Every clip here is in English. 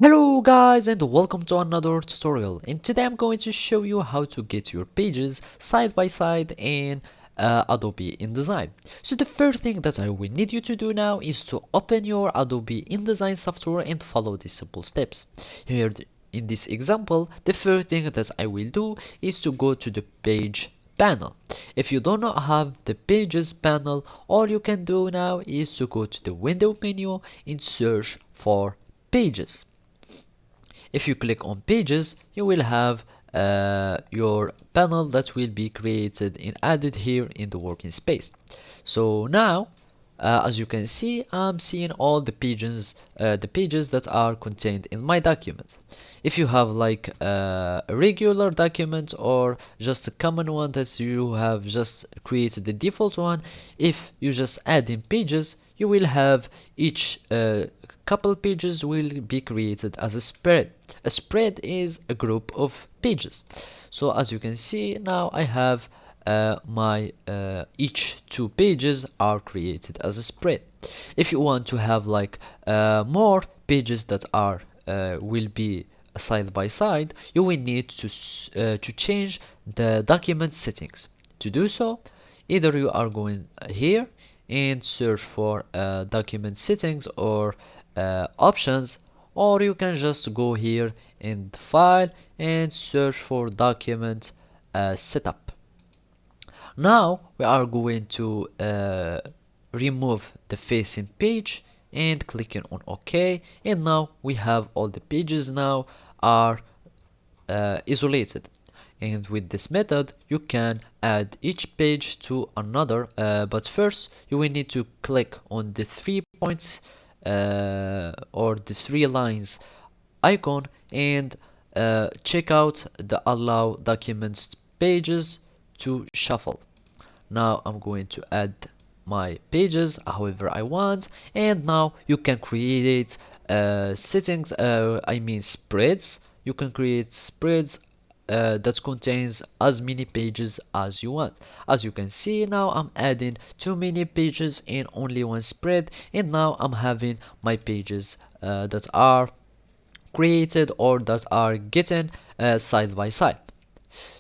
Hello guys and welcome to another tutorial, and today I'm going to show you how to get your pages side by side in Adobe InDesign. So the first thing that I will need you to do now is to open your Adobe InDesign software and follow these simple steps. Here in this example, the first thing that I will do is to go to the page panel. If you do not have the pages panel, all you can do now is to go to the window menu and search for pages. If you click on pages, you will have your panel that will be created and added here in the working space. So now, as you can see, I'm seeing all the pages that are contained in my document. If you have like a regular document or just a common one that you have just created the default one, if you just add in pages, you will have each couple pages will be created as a spread. A spread is a group of pages. So as you can see now, I have my each two pages are created as a spread. If you want to have like more pages that are will be side by side, you will need to change the document settings. To do so, either you are going here and search for document settings or options, or you can just go here in the file and search for document setup. Now we are going to remove the facing page and clicking on OK, and now we have all the pages now are isolated. And with this method you can add each page to another, but first you will need to click on the 3 points or the 3 lines icon and check out the allow documents pages to shuffle. Now I'm going to add my pages however I want, and now you can create settings, I mean spreads. You can create spreads that contains as many pages as you want. As you can see now, I'm adding too many pages in only one spread, and now I'm having my pages that are created or that are getting side by side.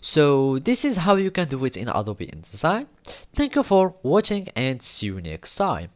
So this is how you can do it in Adobe InDesign. Thank you for watching and see you next time.